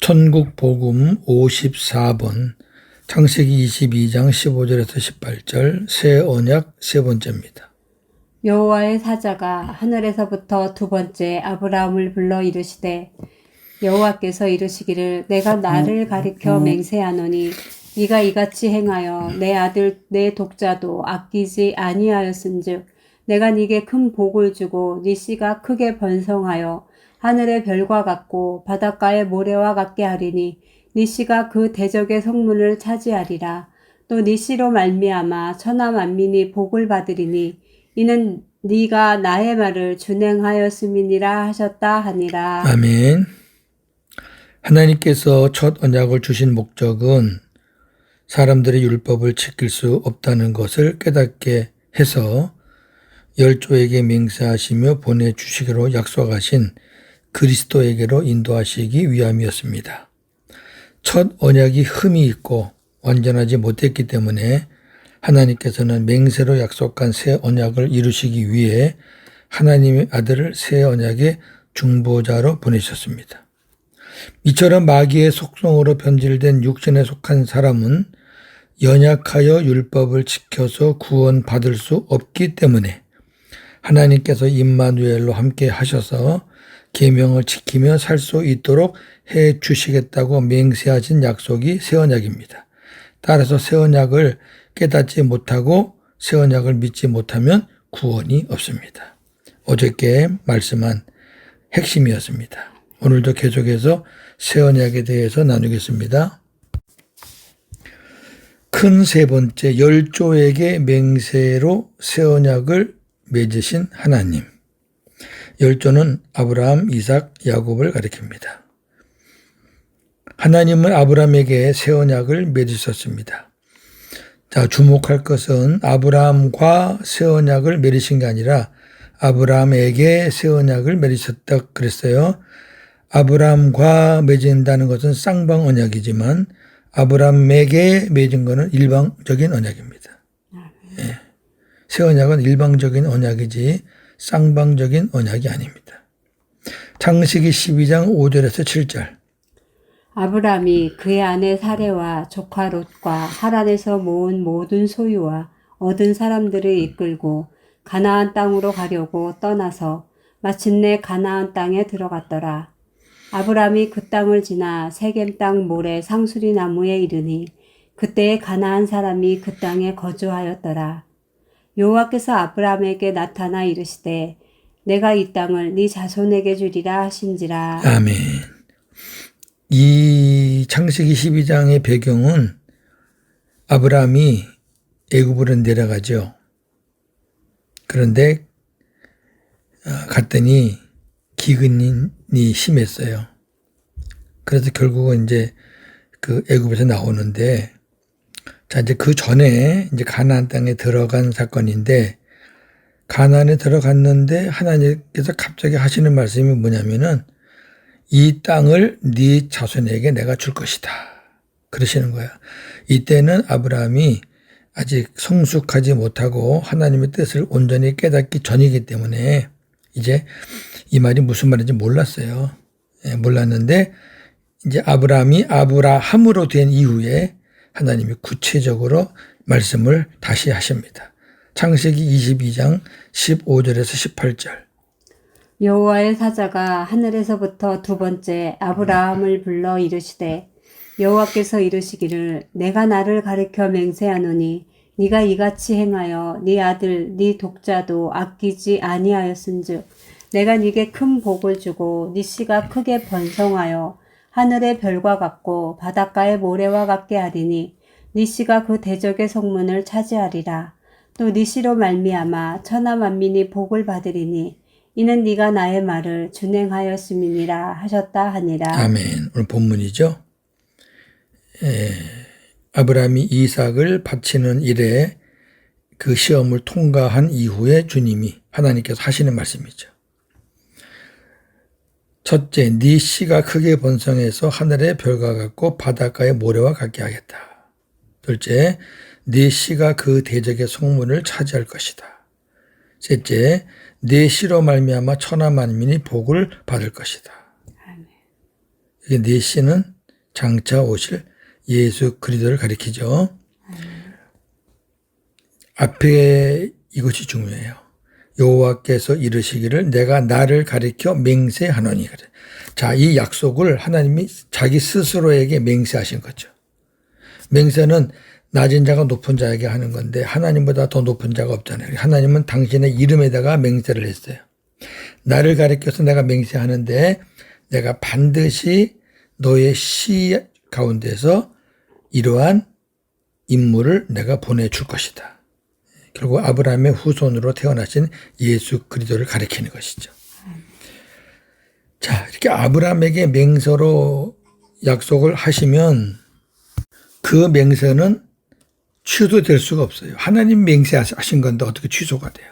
천국복음 54번 창세기 22장 15절에서 18절 새 언약 세 번째입니다. 여호와의 사자가 하늘에서부터 두 번째 아브라함을 불러 이르시되 여호와께서 이르시기를 내가 나를 가리켜 맹세하노니 네가 이같이 행하여 내 아들 내 독자도 아끼지 아니하였은즉 내가 네게 큰 복을 주고 네 씨가 크게 번성하여 하늘의 별과 같고 바닷가의 모래와 같게 하리니 네 씨가 그 대적의 성문을 차지하리라. 또 네 씨로 말미암아 천하 만민이 복을 받으리니 이는 네가 나의 말을 준행하였음이니라 하셨다 하니라. 아멘. 하나님께서 첫 언약을 주신 목적은 사람들의 율법을 지킬 수 없다는 것을 깨닫게 해서 열조에게 맹세하시며 보내주시기로 약속하신 그리스도에게로 인도하시기 위함이었습니다. 첫 언약이 흠이 있고 완전하지 못했기 때문에 하나님께서는 맹세로 약속한 새 언약을 이루시기 위해 하나님의 아들을 새 언약의 중보자로 보내셨습니다. 이처럼 마귀의 속성으로 변질된 육신에 속한 사람은 연약하여 율법을 지켜서 구원받을 수 없기 때문에 하나님께서 임마누엘로 함께 하셔서 계명을 지키며 살 수 있도록 해 주시겠다고 맹세하신 약속이 새 언약입니다. 따라서 새 언약을 깨닫지 못하고 새 언약을 믿지 못하면 구원이 없습니다. 어저께 말씀한 핵심이었습니다. 오늘도 계속해서 새 언약에 대해서 나누겠습니다. 큰 세 번째, 열조에게 맹세로 새 언약을 맺으신 하나님. 열조는 아브라함, 이삭, 야곱을 가리킵니다. 하나님은 아브라함에게 새 언약을 맺으셨습니다. 자, 주목할 것은 아브라함과 새 언약을 맺으신 게 아니라 아브라함에게 새 언약을 맺으셨다 그랬어요. 아브라함과 맺은다는 것은 쌍방 언약이지만 아브라함에게 맺은 것은 일방적인 언약입니다. 예. 새 언약은 일방적인 언약이지 쌍방적인 언약이 아닙니다. 창세기 12장 5절에서 7절. 아브라함이 그의 아내 사레와 조카 롯과 하란에서 모은 모든 소유와 얻은 사람들을 이끌고 가나안 땅으로 가려고 떠나서 마침내 가나안 땅에 들어갔더라. 아브라함이 그 땅을 지나 세겜 땅 모래 상수리 나무에 이르니 그때에 가나안 사람이 그 땅에 거주하였더라. 여호와께서 아브라함에게 나타나 이르시되 내가 이 땅을 네 자손에게 주리라 하신지라. 아멘. 이 창세기 12장의 배경은 아브라함이 애굽으로 내려가죠. 그런데 갔더니 기근이 심했어요. 그래서 결국은 이제 그 애굽에서 나오는데, 자, 이제 그 전에 이제 가나안 땅에 들어간 사건인데, 가나안에 들어갔는데 하나님께서 갑자기 하시는 말씀이 뭐냐면은 이 땅을 네 자손에게 내가 줄 것이다. 그러시는 거야. 이때는 아브라함이 아직 성숙하지 못하고 하나님의 뜻을 온전히 깨닫기 전이기 때문에 이제 이 말이 무슨 말인지 몰랐어요. 몰랐는데 이제 아브라함이 아브라함으로 된 이후에 하나님이 구체적으로 말씀을 다시 하십니다. 창세기 22장 15절에서 18절. 여호와의 사자가 하늘에서부터 두 번째 아브라함을 불러 이르시되 여호와께서 이르시기를 내가 나를 가리켜 맹세하노니 네가 이같이 행하여 네 아들 네 독자도 아끼지 아니하였은즉 내가 네게 큰 복을 주고 네 씨가 크게 번성하여 하늘의 별과 같고 바닷가의 모래와 같게 하리니 네 씨가 그 대적의 성문을 차지하리라. 또 네 씨로 말미암아 천하 만민이 복을 받으리니 이는 네가 나의 말을 준행하였음이니라 하셨다 하니라. 아멘. 오늘 본문이죠. 아브라함이 이삭을 바치는 일에 그 시험을 통과한 이후에 주님이 하나님께서 하시는 말씀이죠. 첫째, 네 씨가 크게 번성해서 하늘의 별과 같고 바닷가의 모래와 같게 하겠다. 둘째, 네 씨가 그 대적의 성문을 차지할 것이다. 셋째, 네 씨로 말미암아 천하 만민이 복을 받을 것이다. 이게 네 씨는 장차 오실 예수 그리스도를 가리키죠. 앞에 이것이 중요해요. 여호와께서 이르시기를 내가 나를 가리켜 맹세하노니. 자, 이 약속을 하나님이 자기 스스로에게 맹세하신 거죠. 맹세는 낮은 자가 높은 자에게 하는 건데 하나님보다 더 높은 자가 없잖아요. 하나님은 당신의 이름에다가 맹세를 했어요. 나를 가리켜서 내가 맹세하는데 내가 반드시 너의 시 가운데서 이러한 인물을 내가 보내줄 것이다. 결국 아브라함의 후손으로 태어나신 예수 그리스도를 가리키는 것이죠. 자, 이렇게 아브라함에게 맹세로 약속을 하시면 그 맹세는 취소될 수가 없어요. 하나님 맹세하신 건데 어떻게 취소가 돼요?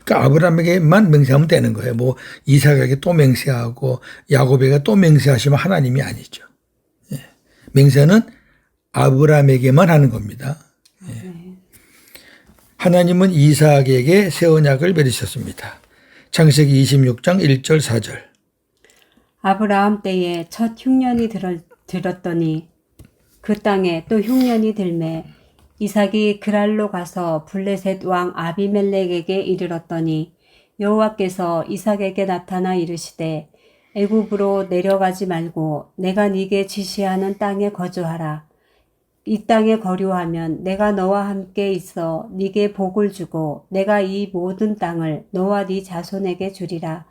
그러니까 아브라함에게만 맹세하면 되는 거예요. 뭐 이삭에게 또 맹세하고 야곱에게 또 맹세하시면 하나님이 아니죠. 예. 맹세는 아브라함에게만 하는 겁니다. 예. 하나님은 이삭에게 새 언약을 맺으셨습니다. 창세기 26장 1절 4절. 아브라함 때에 첫 흉년이 들었더니 그 땅에 또 흉년이 들매 이삭이 그랄로 가서 블레셋 왕 아비멜렉에게 이르렀더니 여호와께서 이삭에게 나타나 이르시되 애굽으로 내려가지 말고 내가 네게 지시하는 땅에 거주하라. 이 땅에 거류하면 내가 너와 함께 있어 네게 복을 주고 내가 이 모든 땅을 너와 네 자손에게 주리라.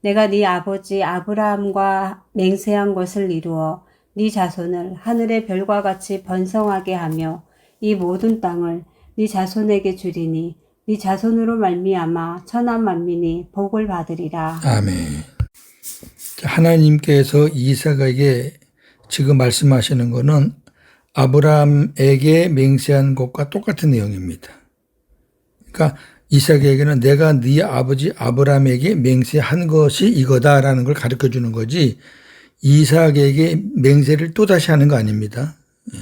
내가 네 아버지 아브라함과 맹세한 것을 이루어 네 자손을 하늘의 별과 같이 번성하게 하며 이 모든 땅을 네 자손에게 주리니 네 자손으로 말미암아 천한 만민이 복을 받으리라. 아멘. 하나님께서 이삭에게 지금 말씀하시는 것은 아브라함에게 맹세한 것과 똑같은 내용입니다. 그러니까 이삭에게는 내가 네 아버지 아브라함에게 맹세한 것이 이거다라는 걸 가르쳐 주는 거지 이삭에게 맹세를 또다시 하는 거 아닙니다. 예.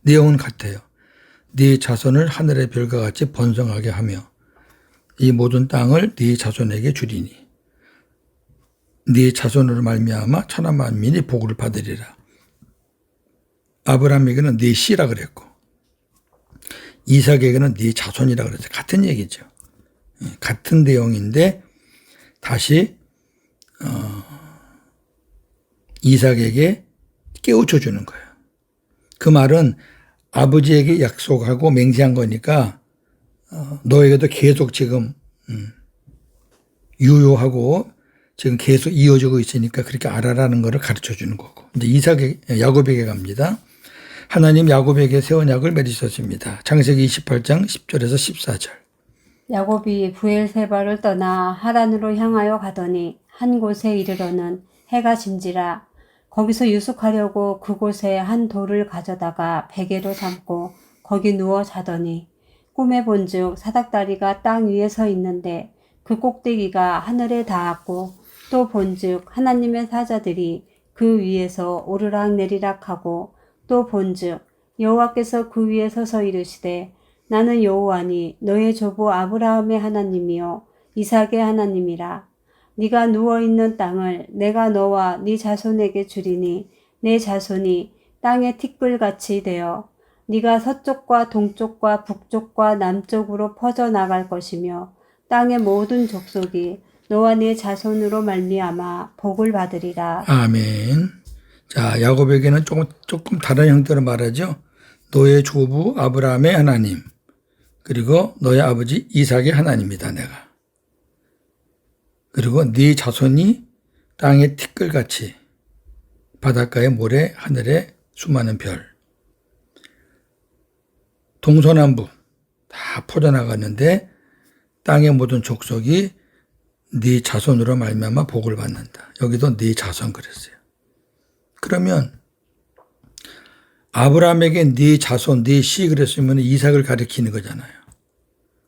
내용은 같아요. 네 자손을 하늘의 별과 같이 번성하게 하며 이 모든 땅을 네 자손에게 주리니 네 자손으로 말미암아 천하 만민이 복을 받으리라. 아브라함에게는 네 씨라 그랬고 이삭에게는 네 자손이라 그랬어요. 같은 얘기죠. 같은 내용인데 다시 이삭에게 깨우쳐 주는 거예요. 그 말은 아버지에게 약속하고 맹세한 거니까 너에게도 계속 지금 유효하고 지금 계속 이어지고 있으니까 그렇게 알아라는 것을 가르쳐 주는 거고. 이제 야곱에게 갑니다. 하나님 야곱에게 새 언약을 맺으셨습니다. 창세기 28장 10절에서 14절. 야곱이 부엘세바를 떠나 하란으로 향하여 가더니 한 곳에 이르러는 해가 진지라. 거기서 유숙하려고 그곳에 한 돌을 가져다가 베개로 삼고 거기 누워 자더니 꿈에 본즉 사닥다리가 땅 위에 서 있는데 그 꼭대기가 하늘에 닿았고 또 본즉 하나님의 사자들이 그 위에서 오르락 내리락 하고 또 본즉 여호와께서 그 위에 서서 이르시되 나는 여호와니 너의 조부 아브라함의 하나님이요 이삭의 하나님이라. 네가 누워있는 땅을 내가 너와 네 자손에게 주리니 내 자손이 땅의 티끌같이 되어 네가 서쪽과 동쪽과 북쪽과 남쪽으로 퍼져나갈 것이며 땅의 모든 족속이 너와 네 자손으로 말미암아 복을 받으리라. 아멘. 자, 야곱에게는 조금 다른 형태로 말하죠. 너의 조부 아브라함의 하나님 그리고 너의 아버지 이삭의 하나님이다 내가. 그리고 네 자손이 땅의 티끌같이 바닷가의 모래 하늘에 수많은 별 동서남북 다 퍼져나갔는데 땅의 모든 족속이 네 자손으로 말미암아 복을 받는다. 여기도 네 자손 그랬어요. 그러면 아브라함에게 네 자손, 네 씨 그랬으면 이삭을 가리키는 거잖아요.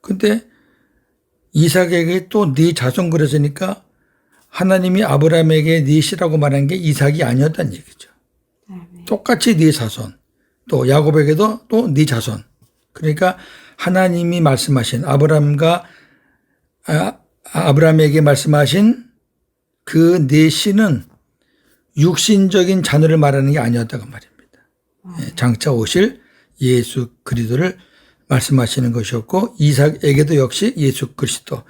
근데 이삭에게 또 네 자손 그랬으니까 하나님이 아브라함에게 네 씨라고 말한 게 이삭이 아니었다는 얘기죠. 똑같이 네 자손, 또 야곱에게도 또 네 자손. 그러니까 하나님이 말씀하신 아브라함에게 말씀하신 그 네 씨는 육신적인 자녀를 말하는 게 아니었다고 말입니다. 장차 오실 예수 그리스도를 말씀하시는 것이었고 이삭에게도 역시 예수 그리스도,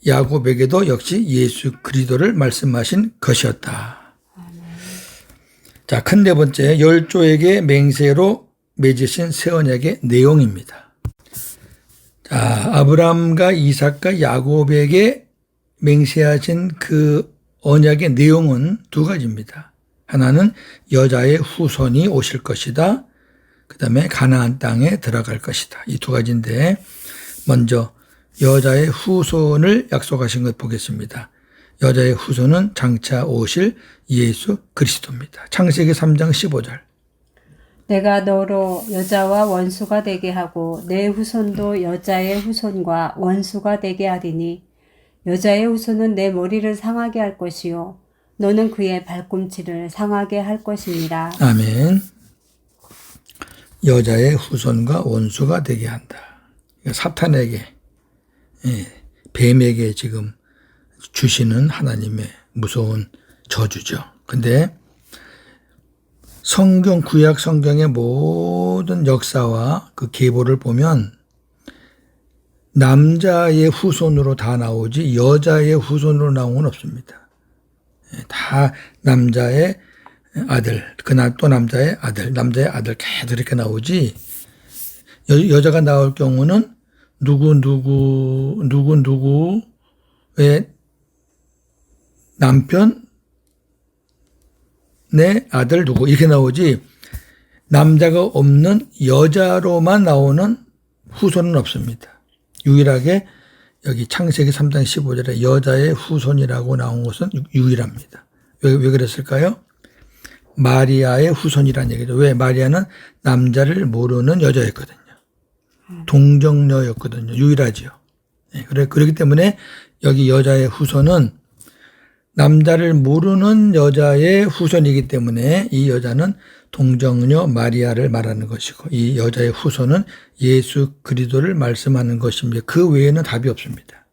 야곱에게도 역시 예수 그리스도를 말씀하신 것이었다. 자, 큰 네 번째, 열조에게 맹세로 맺으신 새 언약의 내용입니다. 자, 아브라함과 이삭과 야곱에게 맹세하신 그 언약의 내용은 두 가지입니다. 하나는 여자의 후손이 오실 것이다. 그 다음에 가나안 땅에 들어갈 것이다. 이 두 가지인데 먼저 여자의 후손을 약속하신 것 보겠습니다. 여자의 후손은 장차 오실 예수 그리스도입니다. 창세기 3장 15절. 내가 너로 여자와 원수가 되게 하고 내 후손도 여자의 후손과 원수가 되게 하리니 여자의 후손은 내 머리를 상하게 할 것이요 너는 그의 발꿈치를 상하게 할 것이니라. 아멘. 여자의 후손과 원수가 되게 한다. 사탄에게, 뱀에게 지금 주시는 하나님의 무서운 저주죠. 근데 성경, 구약 성경의 모든 역사와 그 계보를 보면 남자의 후손으로 다 나오지 여자의 후손으로 나온 건 없습니다. 다 남자의 아들, 그날 또 남자의 아들, 남자의 아들 계속 이렇게 나오지 여자가 나올 경우는 누구의 남편, 내 아들 누구 이렇게 나오지 남자가 없는 여자로만 나오는 후손은 없습니다. 유일하게 여기 창세기 3장 15절에 여자의 후손이라고 나온 것은 유일합니다. 왜 그랬을까요? 마리아의 후손이라는 얘기죠. 왜? 마리아는 남자를 모르는 여자였거든요. 동정녀였거든요. 유일하지요. 그렇기 때문에 여기 여자의 후손은 남자를 모르는 여자의 후손이기 때문에 이 여자는 동정녀 마리아를 말하는 것이고 이 여자의 후손은 예수 그리스도를 말씀하는 것입니다. 그 외에는 답이 없습니다.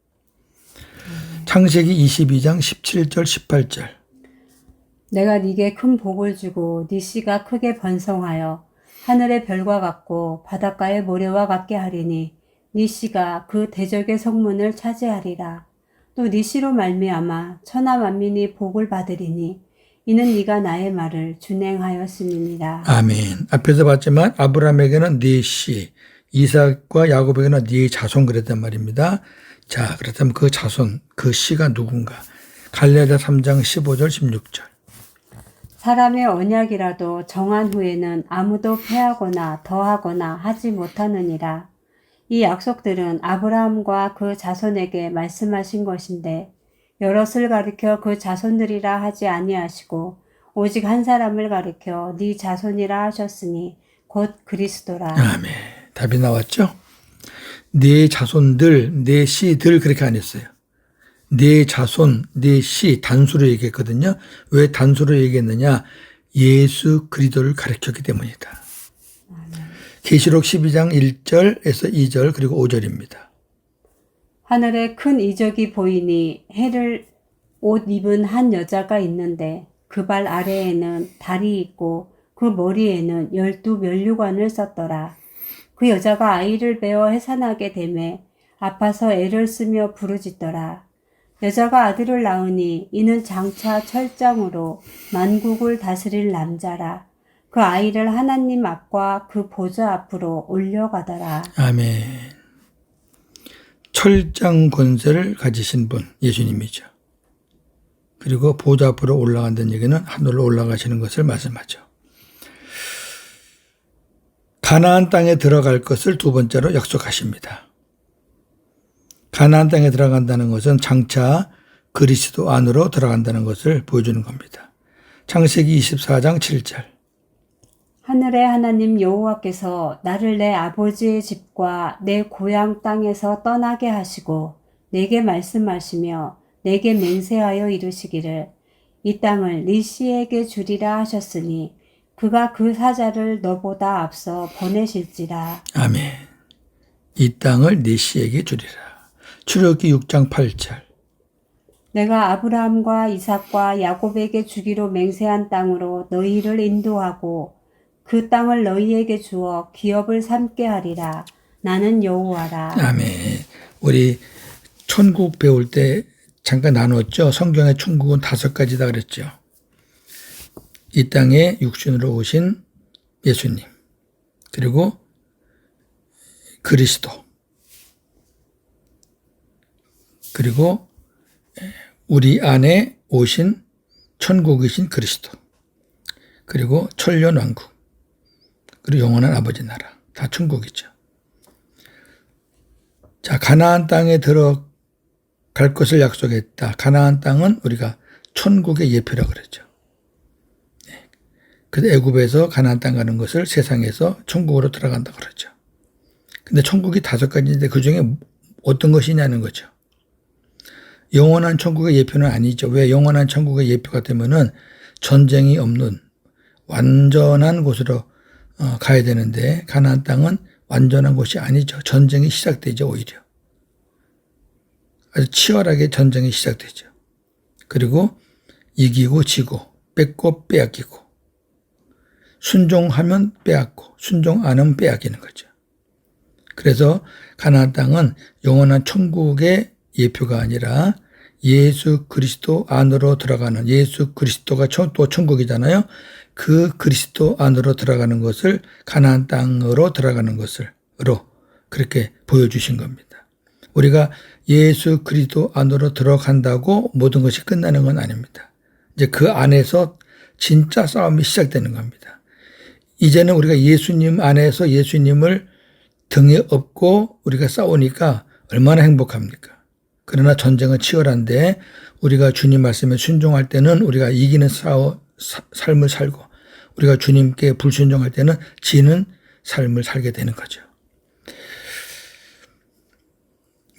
창세기 22장 17절 18절. 내가 네게 큰 복을 주고 네 씨가 크게 번성하여 하늘의 별과 같고 바닷가의 모래와 같게 하리니 네 씨가 그 대적의 성문을 차지하리라. 또 네 씨로 말미암아 천하 만민이 복을 받으리니 이는 네가 나의 말을 준행하였음이니라. 아멘. 앞에서 봤지만 아브라함에게는 네 씨, 이삭과 야곱에게는 네 자손 그랬단 말입니다. 자, 그렇다면 그 자손, 그 씨가 누군가? 갈라디아 3장 15절 16절. 사람의 언약이라도 정한 후에는 아무도 패하거나 더하거나 하지 못하느니라. 이 약속들은 아브라함과 그 자손에게 말씀하신 것인데 여럿을 가리켜 그 자손들이라 하지 아니하시고 오직 한 사람을 가리켜 네 자손이라 하셨으니 곧 그리스도라. 아멘. 답이 나왔죠? 네 자손들, 네 씨들 그렇게 안 했어요. 네 자손, 네 씨 단수로 얘기했거든요. 왜 단수로 얘기했느냐? 예수 그리스도를 가리켰기 때문이다. 계시록 12장 1절에서 2절 그리고 5절입니다. 하늘에 큰 이적이 보이니 해를 옷 입은 한 여자가 있는데 그 발 아래에는 달이 있고 그 머리에는 12면류관을 썼더라. 그 여자가 아이를 베어 해산하게 되매 아파서 애를 쓰며 부르짖더라. 여자가 아들을 낳으니 이는 장차 철장으로 만국을 다스릴 남자라. 그 아이를 하나님 앞과 그 보좌 앞으로 올려가더라. 아멘. 철장 권세를 가지신 분 예수님이죠. 그리고 보좌 앞으로 올라간다는 얘기는 하늘로 올라가시는 것을 말씀하죠. 가나안 땅에 들어갈 것을 두 번째로 약속하십니다. 가나안 땅에 들어간다는 것은 장차 그리스도 안으로 들어간다는 것을 보여주는 겁니다. 창세기 24장 7절. 하늘의 하나님 여호와께서 나를 내 아버지의 집과 내 고향 땅에서 떠나게 하시고 내게 말씀하시며 내게 맹세하여 이르시기를 이 땅을 네 씨에게 주리라 하셨으니 그가 그 사자를 너보다 앞서 보내실지라. 아멘. 이 땅을 네 씨에게 주리라. 출애굽기 6장 8절. 내가 아브라함과 이삭과 야곱에게 주기로 맹세한 땅으로 너희를 인도하고 그 땅을 너희에게 주어 기업을 삼게 하리라. 나는 여호와라. 아멘. 우리 천국 배울 때 잠깐 나눴죠. 성경의 천국은 5가지다 그랬죠. 이 땅에 육신으로 오신 예수님, 그리고 그리스도, 그리고 우리 안에 오신 천국이신 그리스도, 그리고 천년왕국, 그리고 영원한 아버지 나라. 다 천국이죠. 자, 가나안 땅에 들어갈 것을 약속했다. 가나안 땅은 우리가 천국의 예표라고 그러죠. 그래서 애굽에서 가나안 땅 가는 것을 세상에서 천국으로 들어간다고 그러죠. 근데 천국이 5가지인데 그중에 어떤 것이냐는 거죠. 영원한 천국의 예표는 아니죠. 왜? 영원한 천국의 예표가 되면은 전쟁이 없는 완전한 곳으로 가야 되는데 가나안 땅은 완전한 곳이 아니죠. 전쟁이 시작되죠. 오히려 아주 치열하게 전쟁이 시작되죠. 그리고 이기고 지고 뺏고 빼앗기고 순종하면 빼앗고 순종 안 하면 빼앗기는 거죠. 그래서 가나안 땅은 영원한 천국의 예표가 아니라 예수 그리스도 안으로 들어가는, 예수 그리스도가 또 천국이잖아요. 그 그리스도 안으로 들어가는 것을 가나안 땅으로 들어가는 것으로 그렇게 보여주신 겁니다. 우리가 예수 그리스도 안으로 들어간다고 모든 것이 끝나는 건 아닙니다. 이제 그 안에서 진짜 싸움이 시작되는 겁니다. 이제는 우리가 예수님 안에서 예수님을 등에 업고 우리가 싸우니까 얼마나 행복합니까? 그러나 전쟁은 치열한데 우리가 주님 말씀에 순종할 때는 우리가 이기는 삶을 살고 우리가 주님께 불순종할 때는 지는 삶을 살게 되는 거죠.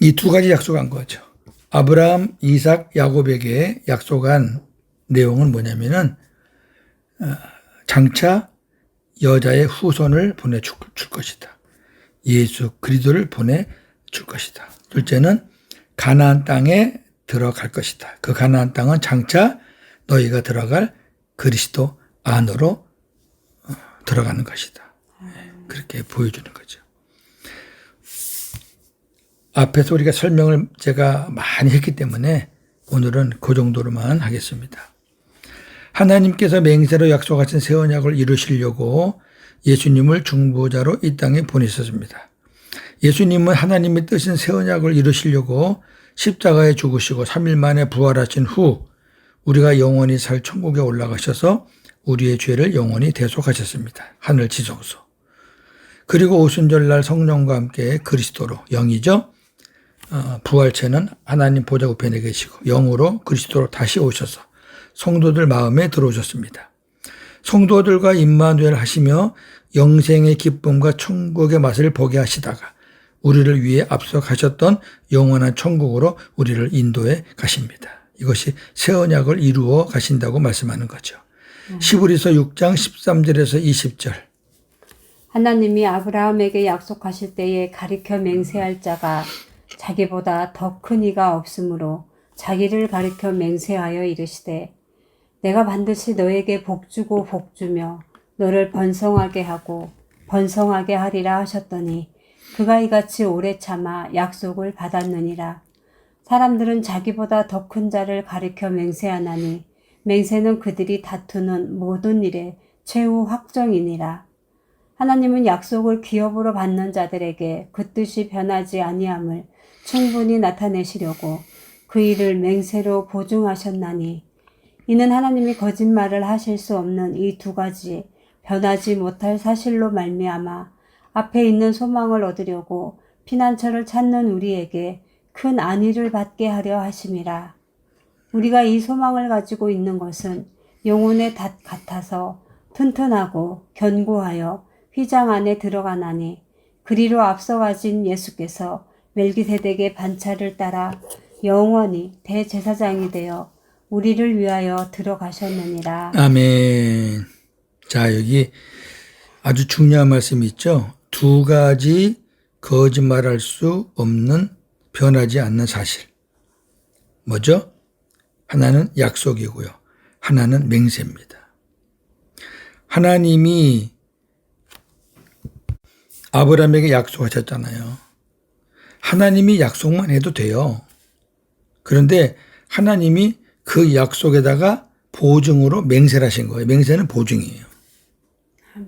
이 2가지 약속한 거죠. 아브라함, 이삭, 야곱에게 약속한 내용은 뭐냐면은 장차 여자의 후손을 보내줄 것이다. 예수 그리스도를 보내줄 것이다. 둘째는 가나안 땅에 들어갈 것이다. 그 가나안 땅은 장차 너희가 들어갈 그리스도 안으로 들어가는 것이다. 그렇게 보여주는 거죠. 앞에서 우리가 설명을 제가 많이 했기 때문에 오늘은 그 정도로만 하겠습니다. 하나님께서 맹세로 약속하신 새 언약을 이루시려고 예수님을 중보자로 이 땅에 보내셨습니다. 예수님은 하나님의 뜻인 새 언약을 이루시려고 십자가에 죽으시고 3일 만에 부활하신 후 우리가 영원히 살 천국에 올라가셔서 우리의 죄를 영원히 대속하셨습니다. 하늘 지성소. 그리고 오순절날 성령과 함께 그리스도로, 영이죠. 부활체는 하나님 보좌 우편에 계시고 영으로 그리스도로 다시 오셔서 성도들 마음에 들어오셨습니다. 성도들과 임마누엘 하시며 영생의 기쁨과 천국의 맛을 보게 하시다가 우리를 위해 앞서 가셨던 영원한 천국으로 우리를 인도해 가십니다. 이것이 새 언약을 이루어 가신다고 말씀하는 거죠. 시브리서 6장 13절에서 20절. 하나님이 아브라함에게 약속하실 때에 가리켜 맹세할 자가 자기보다 더 큰 이가 없으므로 자기를 가리켜 맹세하여 이르시되 내가 반드시 너에게 복주고 복주며 너를 번성하게 하고 번성하게 하리라 하셨더니 그가 이같이 오래 참아 약속을 받았느니라. 사람들은 자기보다 더 큰 자를 가리켜 맹세하나니 맹세는 그들이 다투는 모든 일의 최후 확정이니라. 하나님은 약속을 기업으로 받는 자들에게 그 뜻이 변하지 아니함을 충분히 나타내시려고 그 일을 맹세로 보증하셨나니 이는 하나님이 거짓말을 하실 수 없는 이 2가지 변하지 못할 사실로 말미암아 앞에 있는 소망을 얻으려고 피난처를 찾는 우리에게 큰 안위를 받게 하려 하심이라. 우리가 이 소망을 가지고 있는 것은 영혼의 닷 같아서 튼튼하고 견고하여 휘장 안에 들어가나니 그리로 앞서 가진 예수께서 멜기세덱의 반차를 따라 영원히 대제사장이 되어 우리를 위하여 들어가셨느니라. 아멘. 자, 여기 아주 중요한 말씀이 있죠. 2가지 거짓말할 수 없는 변하지 않는 사실. 뭐죠? 하나는 약속이고요. 하나는 맹세입니다. 하나님이 아브라함에게 약속하셨잖아요. 하나님이 약속만 해도 돼요. 그런데 하나님이 그 약속에다가 보증으로 맹세를 하신 거예요. 맹세는 보증이에요.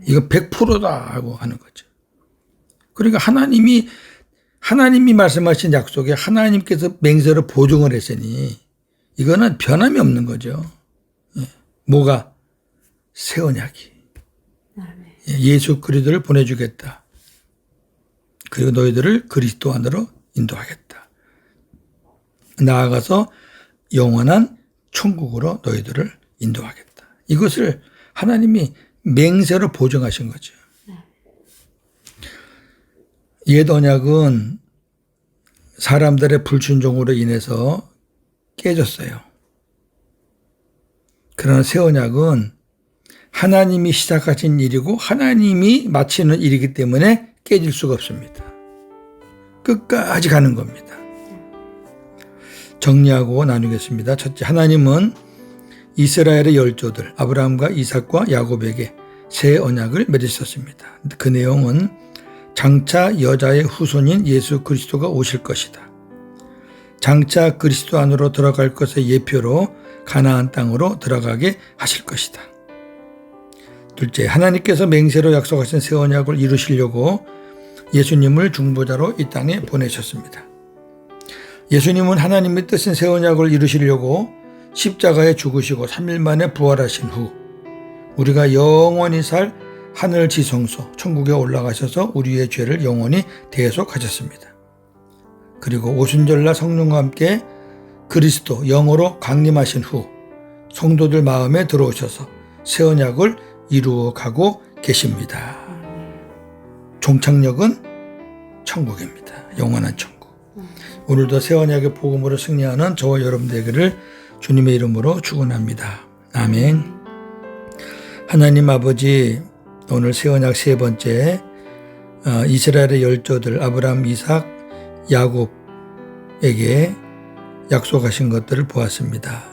이거 100%다 하고 하는 거죠. 그러니까 하나님이 말씀하신 약속에 하나님께서 맹세로 보증을 했으니 이거는 변함이 없는 거죠. 뭐가? 새 언약이. 예수 그리스도를 보내주겠다. 그리고 너희들을 그리스도 안으로 인도하겠다. 나아가서 영원한 천국으로 너희들을 인도하겠다. 이것을 하나님이 맹세로 보증하신 거죠. 옛 언약은 사람들의 불순종으로 인해서 깨졌어요. 그러나 새 언약은 하나님이 시작하신 일이고 하나님이 마치는 일이기 때문에 깨질 수가 없습니다. 끝까지 가는 겁니다. 정리하고 나누겠습니다. 첫째, 하나님은 이스라엘의 열조들 아브라함과 이삭과 야곱에게 새 언약을 맺으셨습니다. 그 내용은 장차 여자의 후손인 예수 그리스도가 오실 것이다. 장차 그리스도 안으로 들어갈 것의 예표로 가나안 땅으로 들어가게 하실 것이다. 둘째, 하나님께서 맹세로 약속하신 새 언약을 이루시려고 예수님을 중보자로 이 땅에 보내셨습니다. 예수님은 하나님의 뜻인 새 언약을 이루시려고 십자가에 죽으시고 3일 만에 부활하신 후 우리가 영원히 살 하늘 지성소 천국에 올라가셔서 우리의 죄를 영원히 대속하셨습니다. 그리고 오순절날 성령과 함께 그리스도 영으로 강림하신 후 성도들 마음에 들어오셔서 새 언약을 이루어 가고 계십니다. 종착역은 천국입니다. 영원한 천국. 오늘도 새 언약의 복음으로 승리하는 저와 여러분 되기를 주님의 이름으로 축원합니다. 아멘. 하나님 아버지, 오늘 새 언약 세 번째 이스라엘의 열조들 아브라함, 이삭, 야곱에게 약속하신 것들을 보았습니다.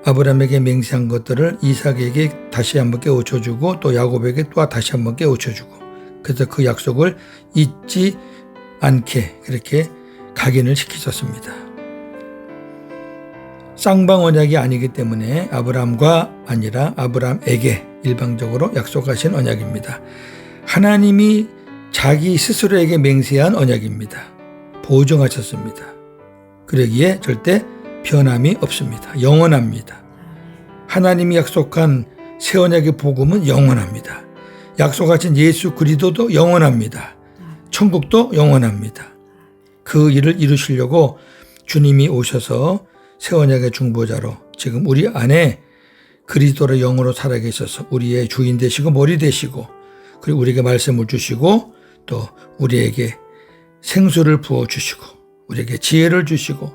아브라함에게 맹세한 것들을 이삭에게 다시 한번 깨우쳐주고 또 야곱에게 또 다시 한번 깨우쳐주고 그래서 그 약속을 잊지 않게 그렇게 각인을 시키셨습니다. 쌍방 언약이 아니기 때문에 아브라함과 아니라 아브라함에게 일방적으로 약속하신 언약입니다. 하나님이 자기 스스로에게 맹세한 언약입니다. 보증하셨습니다. 그러기에 절대 변함이 없습니다. 영원합니다. 하나님이 약속한 새 언약의 복음은 영원합니다. 약속하신 예수 그리스도도 영원합니다. 천국도 영원합니다. 그 일을 이루시려고 주님이 오셔서 새 언약의 중보자로 지금 우리 안에 그리스도로 영으로 살아계셔서 우리의 주인 되시고 머리 되시고 그리고 우리에게 말씀을 주시고 또 우리에게 생수를 부어주시고 우리에게 지혜를 주시고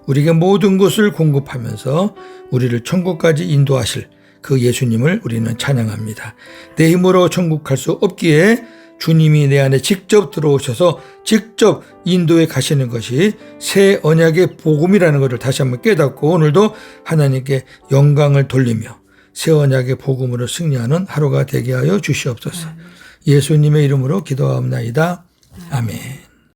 우리에게 모든 것을 공급하면서 우리를 천국까지 인도하실 그 예수님을 우리는 찬양합니다. 내 힘으로 천국 갈 수 없기에 주님이 내 안에 직접 들어오셔서 직접 인도에 가시는 것이 새 언약의 복음이라는 것을 다시 한번 깨닫고 오늘도 하나님께 영광을 돌리며 새 언약의 복음으로 승리하는 하루가 되게 하여 주시옵소서. 예수님의 이름으로 기도하옵나이다. 아멘.